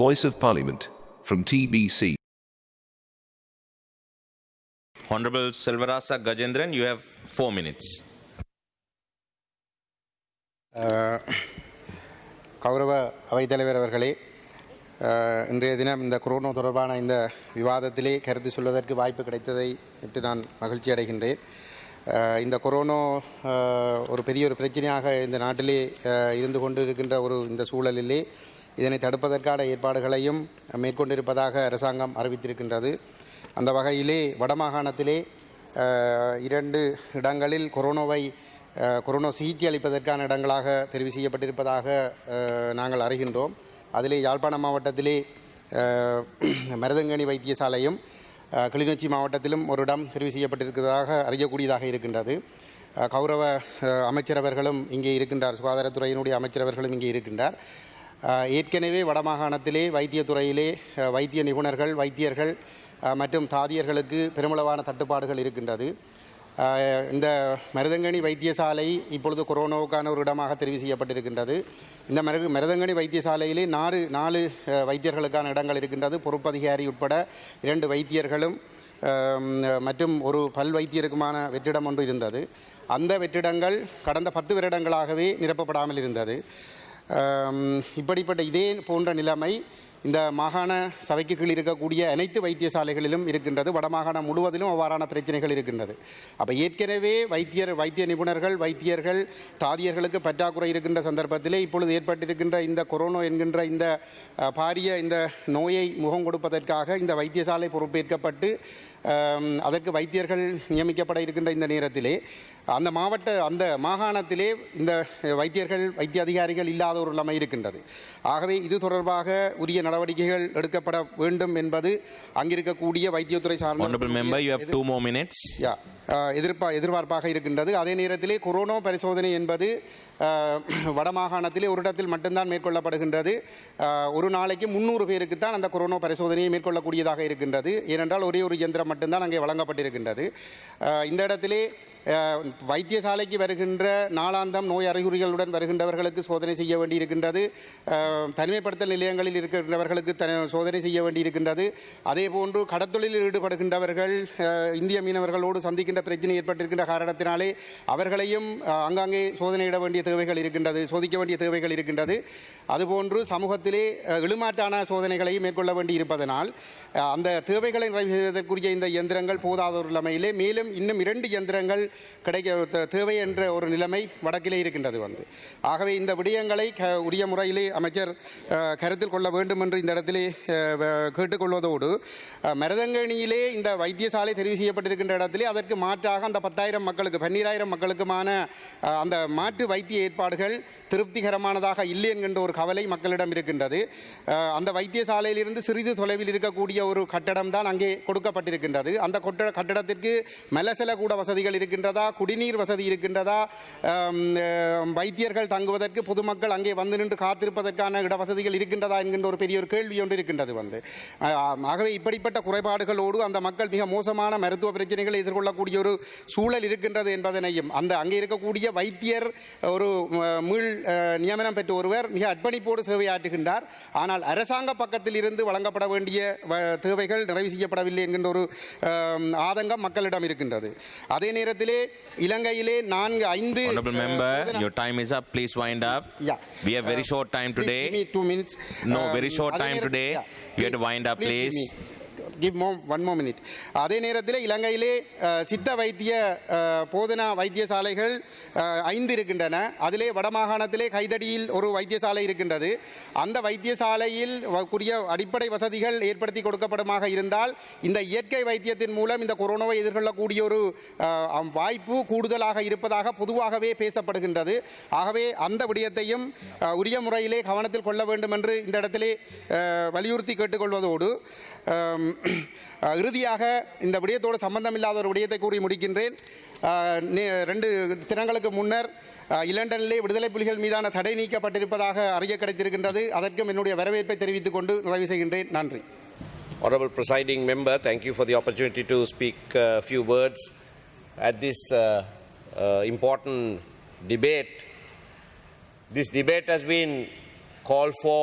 Voice of Parliament, from TBC. Honorable Selvarasa Gajendran, you have 4 minutes. கௌரவ அவைத்தலைவர் அவர்களே, இன்றைய தினம் இந்த கொரோனா தொடர்பான இந்த விவாதத்திலே கருத்து சொல்வதற்கு வாய்ப்பு கிடைத்ததை விட்டு நான் மகிழ்ச்சி அடைகின்றேன். இந்த கொரோனா ஒரு பெரிய ஒரு பிரச்சனையாக இந்த நாட்டிலே இருந்து கொண்டு இருக்கின்ற இந்த சூழலிலே இதனை தடுப்பதற்கான ஏற்பாடுகளையும் மேற்கொண்டிருப்பதாக அரசாங்கம் அறிவித்திருக்கின்றது. அந்த வகையிலே வடமாகாணத்திலே 2 இடங்களில் கொரோனா சிகிச்சை அளிப்பதற்கான இடங்களாக தெரிவு செய்யப்பட்டிருப்பதாக நாங்கள் அறிகின்றோம். அதிலே யாழ்ப்பாணம் மாவட்டத்திலே மருதங்கணி வைத்தியசாலையும் கிளிநொச்சி மாவட்டத்திலும் ஒரு இடம் தெரிவு செய்யப்பட்டிருக்கிறதாக அறியக்கூடியதாக இருக்கின்றது. கௌரவ அமைச்சர் அவர்களும் இங்கே இருக்கின்றார், சுகாதாரத்துறையினுடைய அமைச்சர் அவர்களும் இங்கே இருக்கின்றார். ஏற்கனவே வடமாகாணத்திலே வைத்தியத்துறையிலே வைத்திய நிபுணர்கள், வைத்தியர்கள் மற்றும் தாதியர்களுக்கு பெருமளவான தட்டுப்பாடுகள் இருக்கின்றது. இந்த மருதங்கணி வைத்தியசாலை இப்பொழுது கொரோனாவுக்கான ஒரு இடமாக தெரிவு செய்யப்பட்டிருக்கின்றது. இந்த மருதங்கணி வைத்தியசாலையிலே 4 வைத்தியர்களுக்கான இடங்கள் இருக்கின்றது. பொறுப்பதிகாரி உட்பட 2 வைத்தியர்களும் மற்றும் ஒரு பல் வைத்தியருக்குமான வெற்றிடம் ஒன்று இருந்தது. அந்த வெற்றிடங்கள் கடந்த 10 வருடங்களாகவே நிரப்பப்படாமல் இருந்தது. இப்படிப்பட்ட இதே போன்ற நிலைமை இந்த மாகாண சபைக்கு கீழ் இருக்கக்கூடிய அனைத்து வைத்தியசாலைகளிலும் இருக்கின்றது. வடமாகாணம் முழுவதிலும் அவ்வாறான பிரச்சனைகள் இருக்கின்றது. அப்போ ஏற்கனவே வைத்திய நிபுணர்கள், வைத்தியர்கள், தாதியர்களுக்கு பற்றாக்குறை இருக்கின்ற சந்தர்ப்பத்திலே இப்பொழுது ஏற்பட்டிருக்கின்ற இந்த கொரோனா என்கின்ற இந்த பாரிய இந்த நோயை முகம் கொடுப்பதற்காக இந்த வைத்தியசாலை பொறுப்பேற்கப்பட்டு அதற்கு வைத்தியர்கள் நியமிக்கப்பட இருக்கின்ற இந்த நேரத்திலே அந்த மாகாணத்திலே இந்த வைத்திய அதிகாரிகள் இல்லாத ஒரு நிலைமை இருக்கின்றது. ஆகவே இது தொடர்பாக உரிய நடவடிக்கைகள் எடுக்கப்பட வேண்டும் என்பது அங்கிருக்கக்கூடிய வைத்தியத்துறை சார்ந்த எதிர்பார்ப்பாக இருக்கின்றது. அதே நேரத்திலே கொரோனா பரிசோதனை என்பது வடமாகாணத்திலே ஒரு இடத்தில் மட்டும்தான் மேற்கொள்ளப்படுகின்றது. ஒரு நாளைக்கு 300 பேருக்குத்தான் அந்த கொரோனா பரிசோதனையை மேற்கொள்ளக்கூடியதாக இருக்கின்றது. ஏனென்றால் ஒரே ஒரு இயந்திரம் மட்டும்தான் அங்கே வழங்கப்பட்டிருக்கின்றது. இந்த இடத்திலே வைத்தியசாலைக்கு வருகின்ற நாளாந்தம் நோய் அறிகுறிகளுடன் வருகின்றவர்களுக்கு சோதனை செய்ய வேண்டியிருக்கின்றது. தனிமைப்படுத்தல் நிலையங்களில் இருக்கின்றவர்களுக்கு சோதனை செய்ய வேண்டியிருக்கின்றது. அதே போன்று கடத்தொழிலில் ஈடுபடுகின்றவர்கள் இந்திய மீனவர்களோடு சந்திக்கின்ற பிரச்சனை ஏற்பட்டிருக்கின்ற காரணத்தினாலே அவர்களையும் அங்காங்கே சோதனையிட வேண்டிய தேவைகள் இருக்கின்றது, சோதிக்க வேண்டிய தேவைகள் இருக்கின்றது. அதுபோன்று சமூகத்திலே இழுமாற்றான சோதனைகளையும் மேற்கொள்ள வேண்டி இருப்பதனால் அந்த தேவைகளை நிறைவு செய்வதற்குரிய இந்த இயந்திரங்கள் போதாத ஒரு நிலைமையிலே மேலும் இன்னும் 2 இயந்திரங்கள் தேவை என்ற ஒரு நிலைமை வடக்கிலே இருக்கின்றது. ஆகவே இந்த விடயங்களை உரிய முறையிலே அமைச்சர் கருத்தில் கொள்ள வேண்டும் என்று இந்த இடத்திலே கேட்டுக்கொள்வதோடு, மருதங்கணியிலே இந்த வைத்தியசாலை தெரிவு செய்யப்பட்டிருக்கின்ற இடத்திலே அதற்கு மாற்றாக அந்த 10,000 மக்களுக்கு 12,000 மக்களுக்குமான அந்த மாற்று வைத்திய ஏற்பாடுகள் திருப்திகரமானதாக இல்லை என்கின்ற ஒரு கவலை மக்களிடம் இருக்கின்றது. அந்த வைத்தியசாலையிலிருந்து சிறிது தொலைவில் இருக்கக்கூடிய ஒரு கட்டடம் தான் அங்கே கொடுக்கப்பட்டிருக்கின்றது. அந்த கட்டடத்திற்கு மலசல கூட வசதிகள் இருக்கின்றதா, குடிநீர் வசதி இருக்கின்றதா, வைத்தியர்கள் தங்குவதற்கு பொதுமக்கள் அங்கே வந்து நின்று காத்திருப்பதற்கான இடவசதிகள் இருக்கின்றதா என்கின்ற ஒரு பெரிய ஒரு கேள்வி ஒன்று இருக்கின்றது. ஆகவே இப்படிப்பட்ட குறைபாடுகளோடு அந்த மக்கள் மிக மோசமான மருத்துவ பிரச்சனைகளை எதிர்கொள்ளக்கூடிய ஒரு சூழல் இருக்கின்றது என்பதனையும் அங்கே இருக்கக்கூடிய வைத்தியர் ஒரு மீள் நியமனம் பெற்ற ஒருவர் மிக அர்ப்பணிப்போடு சேவையாற்றுகின்றார். ஆனால் அரசாங்க பக்கத்தில் இருந்து வழங்கப்பட வேண்டிய தேவைகள் நிறைவு செய்யப்படவில்லை என்கின்ற ஒரு ஆதங்கம் மக்களிடம் இருக்கின்றது. அதே நேரத்திலே இலங்கையிலே 4-5 Honorable member, your time is up. Please wind up. Yeah. We have very short time today. Give me 2 minutes. No, very short time today. You have to wind up, please. Give one more minute. அதே நேரத்தில் இலங்கையிலே சித்த வைத்திய போதனா வைத்தியசாலைகள் 5 இருக்கின்றன. அதிலே வடமாகாணத்திலே கைதடியில் ஒரு வைத்தியசாலை இருக்கின்றது. அந்த வைத்தியசாலையில் கூடிய அடிப்படை வசதிகள் ஏற்படுத்தி கொடுக்கப்படுமாக இருந்தால் இந்த இயற்கை வைத்தியத்தின் மூலம் இந்த கொரோனாவை எதிர்கொள்ளக்கூடிய ஒரு வாய்ப்பு கூடுதலாக இருப்பதாக பொதுவாகவே பேசப்படுகின்றது. ஆகவே அந்த விடயத்தையும் உரிய முறையிலே கவனத்தில் கொள்ள வேண்டும் என்று இந்த இடத்திலே வலியுறுத்தி கேட்டுக்கொள்வதோடு, இறுதியாக இந்த விடயத்தோடு சம்பந்தமில்லாத ஒரு விடயத்தை கூறி முடிக்கின்றேன். 2 தினங்களுக்கு முன்னர் இலண்டனிலே விடுதலை புலிகள் மீதான தடை நீக்கப்பட்டிருப்பதாக அறிய கிடைத்திருக்கின்றது. அதற்கும் என்னுடைய வரவேற்பை தெரிவித்துக் கொண்டு நிறைவு செய்கின்றேன். நன்றி. Honorable Presiding Member, thank you for the opportunity to speak a few words at this important debate. This debate has been called for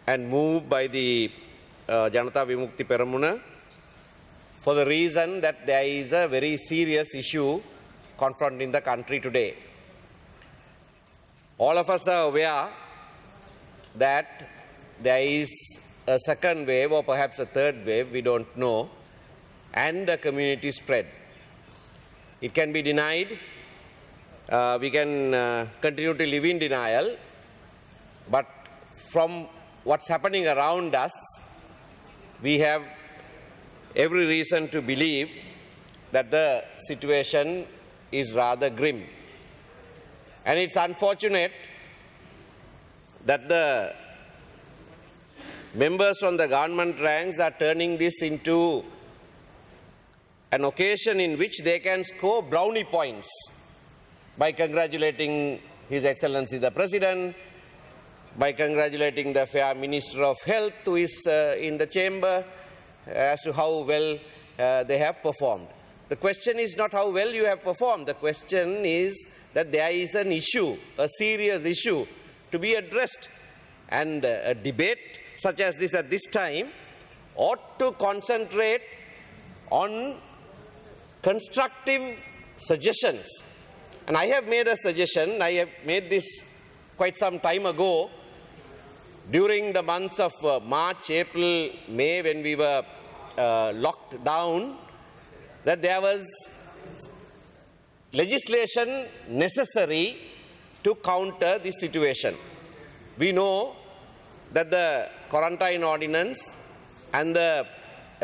and moved by the Janata Vimukti Peramuna for the reason that there is a very serious issue confronting the country today. All of us are aware that there is a second wave or perhaps a third wave, we don't know, and a community spread. It can be denied. We can continue to live in denial. But from what's happening around us, we have every reason to believe that the situation is rather grim. And it's unfortunate that the members from the government ranks are turning this into an occasion in which they can score brownie points by congratulating His Excellency the President, by congratulating the fair Minister of Health who is in the chamber as to how well they have performed. The question is not how well you have performed. The question is that there is an issue, a serious issue to be addressed. And a debate such as this at this time ought to concentrate on constructive suggestions. And I have made a suggestion. I have made this quite some time ago during the months of March, April, May, when we were locked down, that there was legislation necessary to counter this situation. We know that the quarantine ordinance and the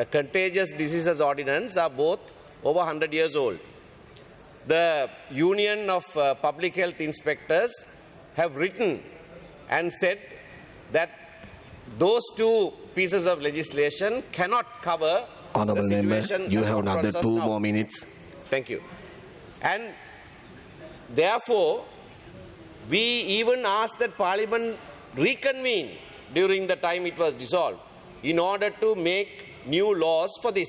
contagious diseases ordinance are both over 100 years old. The Union of Public Health Inspectors have written and said that those two pieces of legislation cannot cover Honourable the Member, situation you that have another confronts us 2 now. more minutes. Thank you. And therefore, we even asked that Parliament reconvene during the time it was dissolved in order to make new laws for this.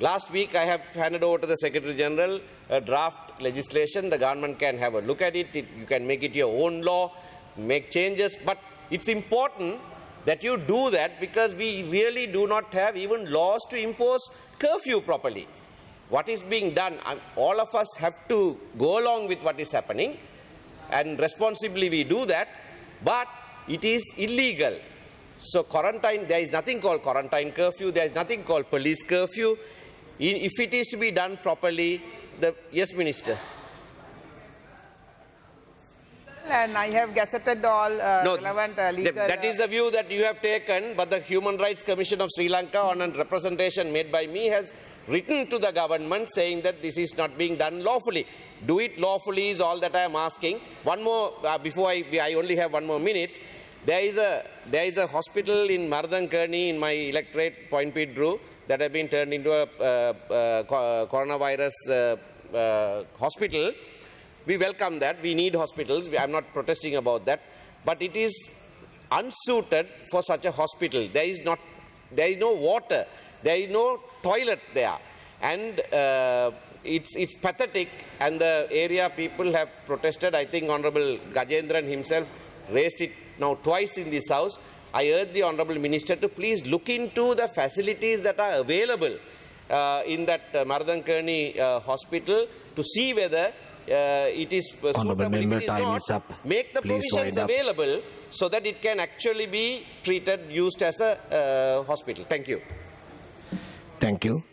Last week, I have handed over to the Secretary General a draft legislation. The government can have a look at it. You can make it your own law, make changes. But it's important that you do that because we really do not have even laws to impose curfew properly. What is being done, all of us have to go along with what is happening, and responsibly we do that, but it is illegal. So quarantine, there is nothing called quarantine curfew, there is nothing called police curfew. If it is to be done properly, yes, Minister. And I have gazetted all relevant legal... That is the view that you have taken, but the Human Rights Commission of Sri Lanka, on a representation made by me, has written to the government saying that this is not being done lawfully. Do it lawfully is all that I am asking. One more, before I only have 1 more minute. There is a hospital in Mardankerni in my electorate, Point Pedro, that have been turned into a coronavirus hospital. We welcome that. We need hospitals. I am not protesting about that. But it is unsuited for such a hospital. There is no water. There is no toilet there. And it's pathetic. And the area people have protested. I think Honorable Gajendran himself raised it now twice in this House. I urge the Honorable Minister to please look into the facilities that are available in that Mardankerni hospital to see whether it is Honourable suitable. Member, If it is time not, is up. make the Please provisions wind up. available so that it can actually be used as a hospital. Thank you. Thank you.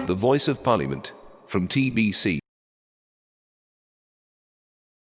The Voice of Parliament, from TBC.